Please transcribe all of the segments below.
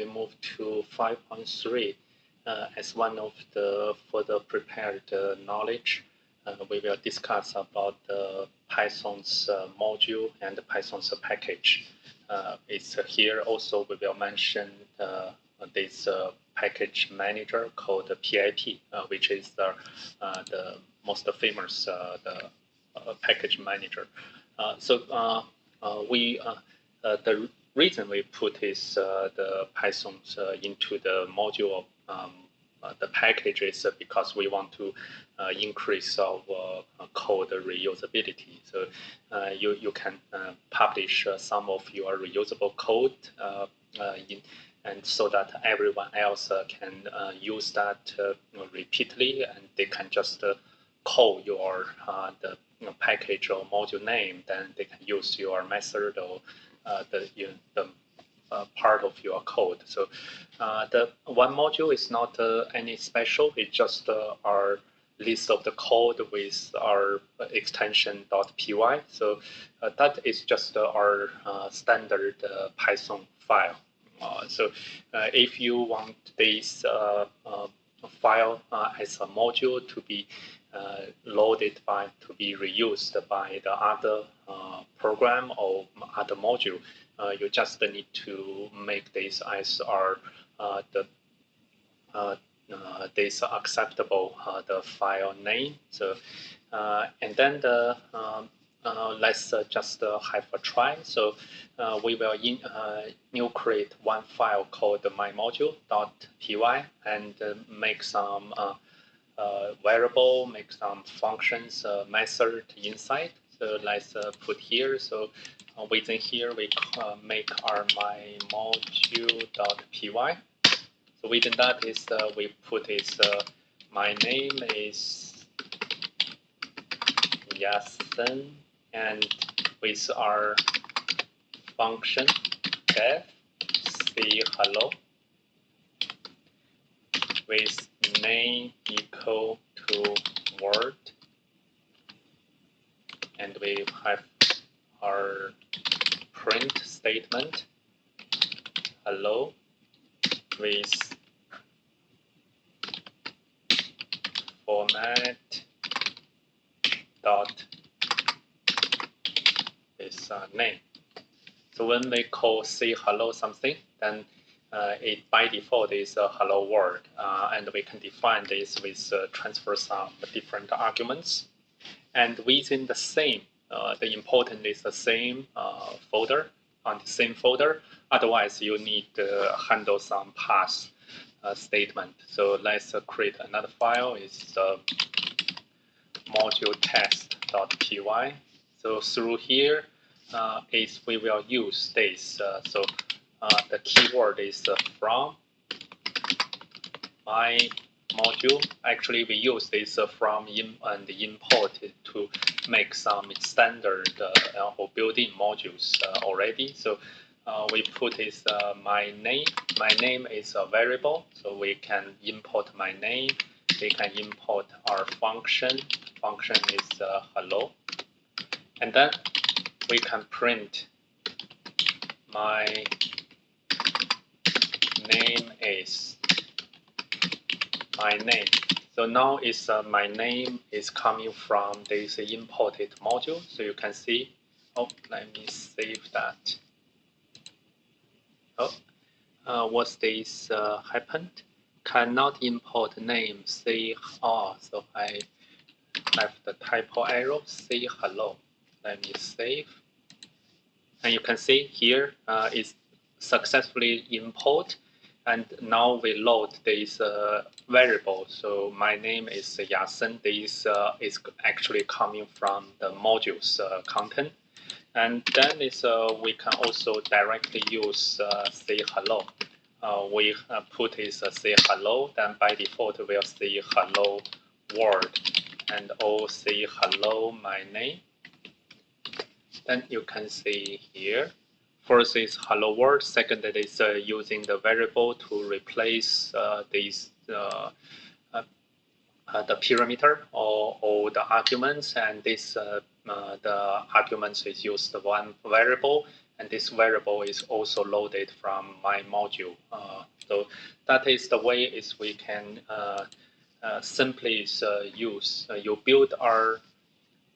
we move to 5.3. As one of the further prepared knowledge, we will discuss about Python's module and Python's package. It's here also we will mention this package manager called PIP, which is the most famous package manager. The reason we put is the Python into the module of the package is because we want to increase our code reusability. So you can publish some of your reusable code and so that everyone else can use that repeatedly, and they can just call your the package or module name, then they can use your method or the part of your code. So the one module is not any special. It's just our list of the code with our extension .py. So that is just our standard Python file. If you want this file as a module to be loaded to be reused by the other program or other module, you just need to make this as our this acceptable the file name. So and then the let's just have a try. So we will new create one file called mymodule.py and make some variable, make some functions method inside. So let's put here. So within here we make our mymodule.py. So within that is we put is my name is Yasin, and with our function def say hello with name equal to word, and we have our print statement hello with format dot is name. So when we call say hello something, then it by default is a hello world, and we can define this with transfer some different arguments. And within the same, the important is the same folder on the same folder. Otherwise, you need to handle some pass statement. So let's create another file. It's module test.py. So through here is we will use this. The keyword is from my module. Actually, we use this from and import to make some standard or built-in modules already. So we put is my name. My name is a variable, so we can import my name. We can import our function. Function is hello, and then we can print my name is my name. So now is my name is coming from this imported module. So you can see. Oh, let me save that. Oh, what's this happened? Cannot import name. Say so I left the typo error. Say hello. Let me save. And you can see here is successfully import. And now we load this variable. So my name is Yasin. This is actually coming from the module's content. And then we can also directly use say hello. We put is say hello. Then by default we'll say hello world, and all say hello my name. Then you can see here. First is hello world. Second is using the variable to replace this the parameter or the arguments, and this the arguments is used one variable, and this variable is also loaded from my module. So that is the way is we can simply use. You build our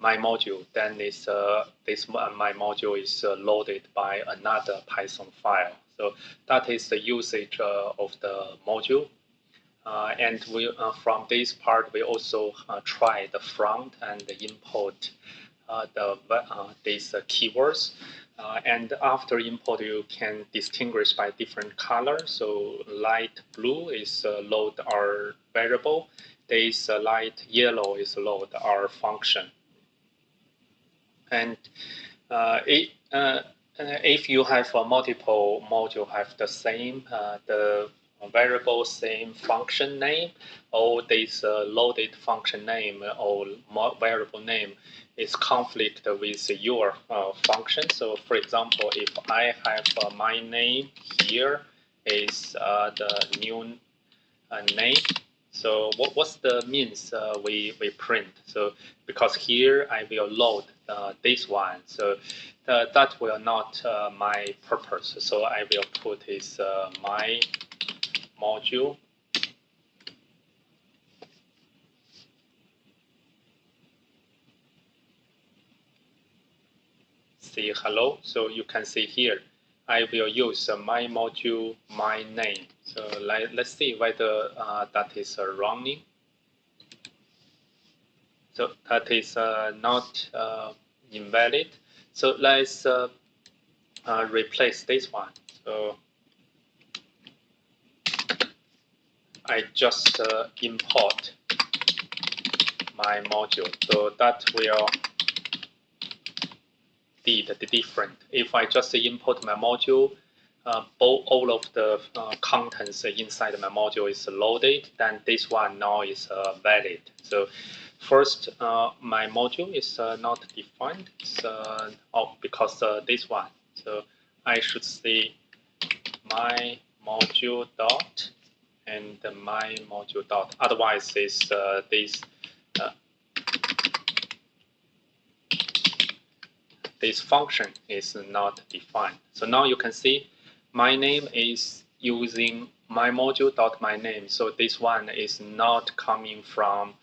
my module, then this my module is loaded by another Python file. So that is the usage of the module. And we from this part we also try the front and the import these keywords. And after import, you can distinguish by different colors. So light blue is load our variable. This light yellow is load our function. And if you have multiple module have the same the variable same function name, or this loaded function name or variable name is conflict with your function. So for example, if I have my name here is the new name. So what's the means we print? So because here I will load this one, so that will not my purpose. So I will put is my module say hello. So you can see here I will use my module my name. So let's see whether that is running. So that is not invalid. So let's replace this one. So I just import my module. So that will be the different. If I just import my module, all of the contents inside my module is loaded, then this one now is valid. So first, my module is not defined, so, because this one. So I should say my module dot and my module dot. Otherwise, this this function is not defined. So now you can see my name is using my module dot my name. So this one is not coming from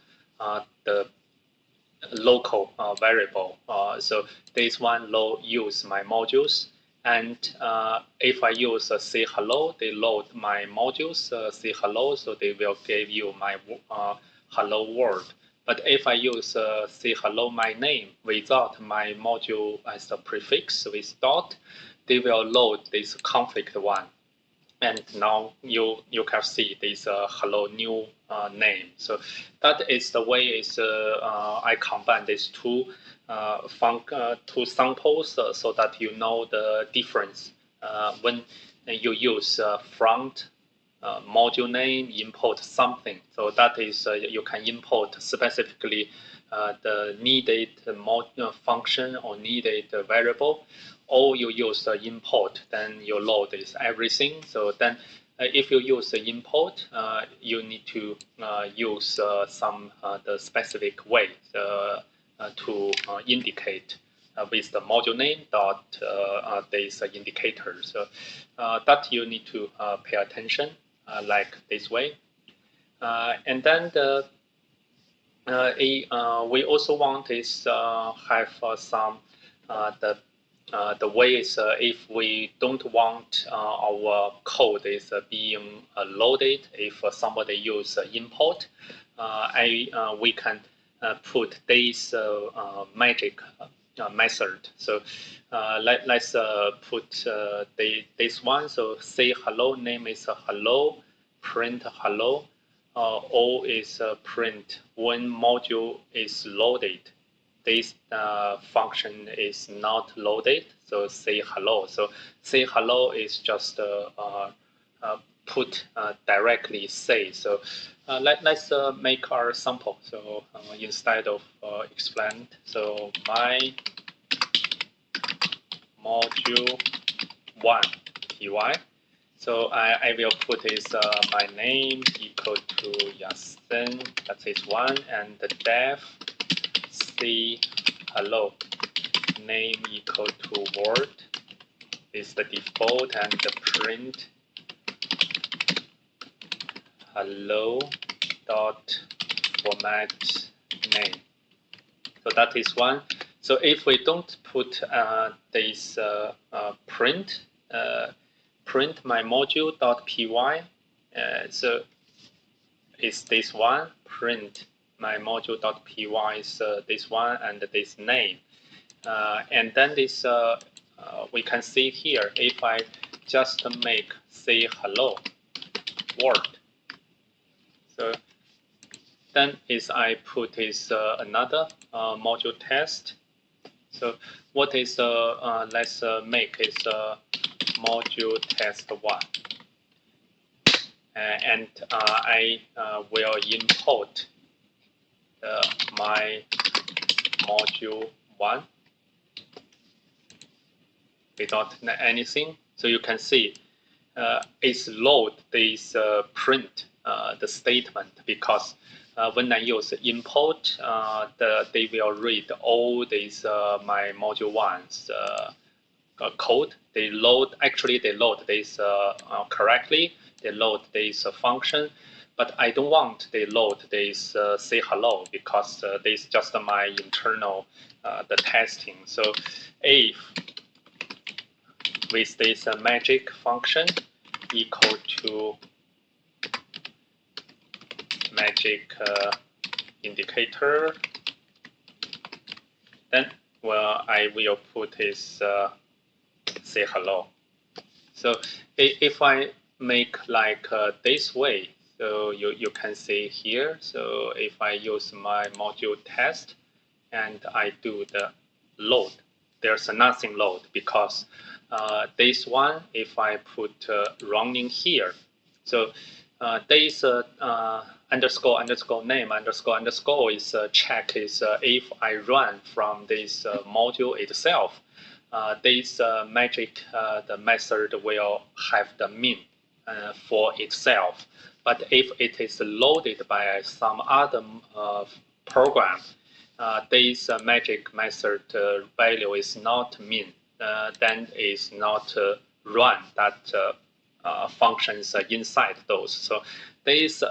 the local variable. So this one use my modules. And if I use say hello, they load my modules, say hello, so they will give you my hello world. But if I use say hello my name without my module as a prefix with dot, they will load this conflict one. And now you can see this hello new name. So that is the way is I combine these two two samples so that you know the difference when you use front module name import something. So that is you can import specifically the needed function or needed variable, or you use import, then you load is everything. So then if you use import, you need to use some the specific way to indicate with the module name dot this indicator. So that you need to pay attention like this way. And then we also want is have some the way is if we don't want our code is being loaded, if somebody use import, we can put this magic method. So let's put this one. So say hello, name is hello, print hello. O is print when module is loaded. This function is not loaded, so say hello. So say hello is just put directly say. So let's make our sample. So instead of explain, so my module 1 py. So I will put is my name equal to Yasin, that is 1, and the def say hello, name equal to word, is the default and the print hello dot format name. So that is one. So if we don't put this print my module dot py, so it's this one, print my module dot py is this one and this name, and then this we can see here if I just make say hello world. So then is I put is another module test. So what is let's make is module test 1, and I will import my module 1 without anything. So you can see it's load this print the statement, because when I use import, they will read all these my module 1's code. They load this correctly. They load this function, but I don't want they load this say hello, because this is just my internal the testing. So if with this magic function equal to magic indicator, then I will put is say hello. So if I make like this way, so you can see here. So if I use my module test and I do the load, there's nothing load, because this one, if I put running here, so this underscore name underscore is check is if I run from this module itself, this magic the method will have the mean for itself. But if it is loaded by some other program, this magic method value is not mean, then is not run that functions inside those. So this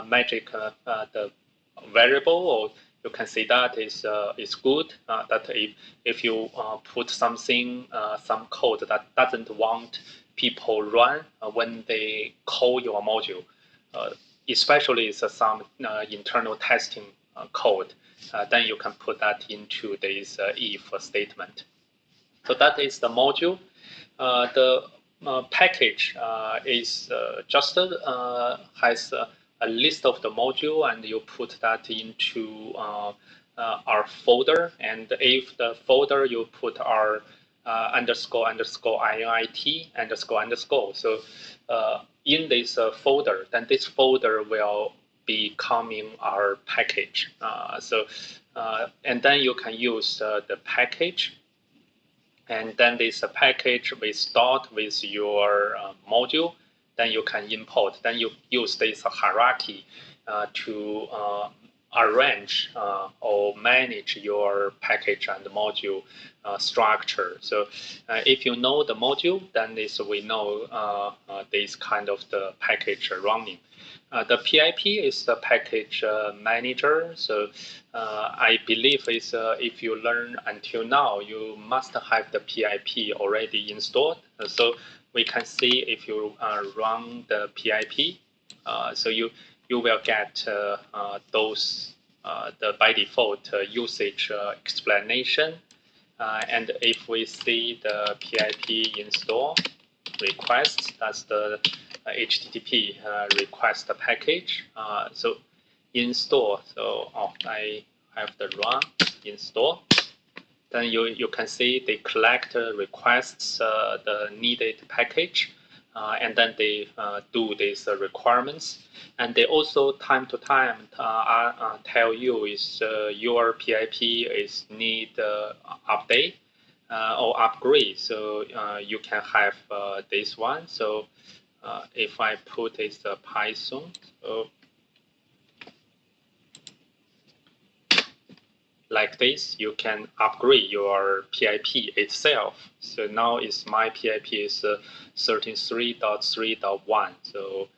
magic the variable, or you can see that is good. That if you put something some code that doesn't want people run when they call your module, especially some internal testing code, then you can put that into this if statement. So that is the module. The package is just has a list of the module, and you put that into our folder. And if the folder you put our underscore INIT underscore. So in this folder, then this folder will be coming our package. And then you can use the package. And then this package will start with your module. Then you can import. Then you use this hierarchy to arrange or manage your package and module structure. So if you know the module, then we know this kind of the package running. The PIP is the package manager. So I believe is if you learn until now, you must have the PIP already installed. So we can see if you run the PIP, so you will get those the by default usage explanation. And if we see the PIP install request, that's the HTTP request package. So install. So I have the run install. Then you can see they collect requests the needed package, and then they do these requirements. And they also time to time tell you is your PIP is need update or upgrade. So you can have this one. So if I put is Python, so like this, you can upgrade your PIP itself. So now my PIP is 13.3.3.1. So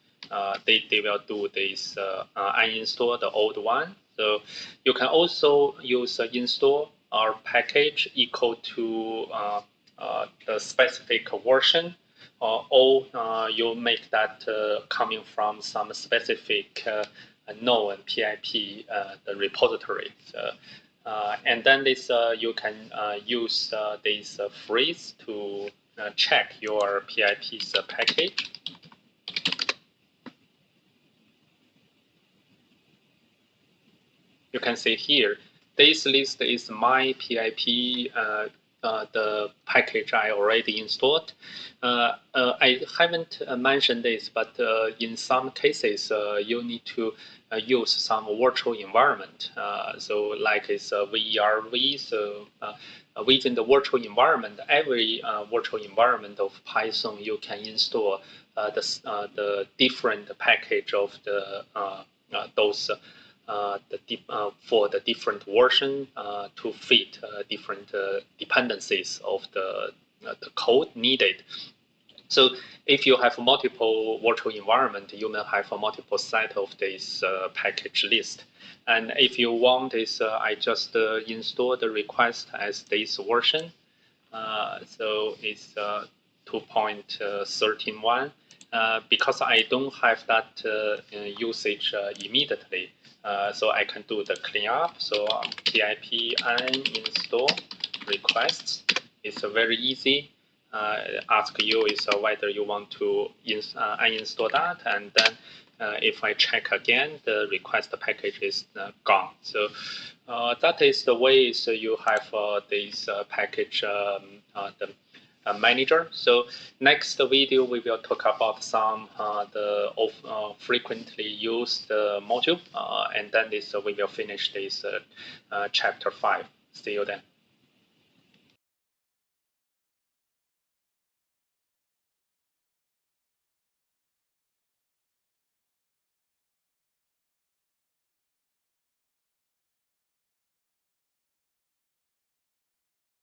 they will do this uninstall the old one. So you can also use install or package equal to the specific version, or you make that coming from some specific known PIP the repository. So, and then this you can use this phrase to check your PIP's package. You can see here, this list is my PIP, the package I already installed. I haven't mentioned this, but in some cases, you need to use some virtual environment. So like it's VERV, so within the virtual environment, every virtual environment of Python, you can install the different package of the those for the different version to fit different dependencies of the code needed. So if you have multiple virtual environment, you may have a multiple set of this package list. And if you want this, I just install the request as this version. So it's 2.13.1. Because I don't have that usage immediately, so I can do the cleanup. So pip uninstall requests. It's very easy. Ask you is whether you want to uninstall that, and then if I check again, the request package is gone. So that is the way. So you have this package, the manager. So next video we will talk about some the frequently used module, and then this we will finish this chapter 5. See you then.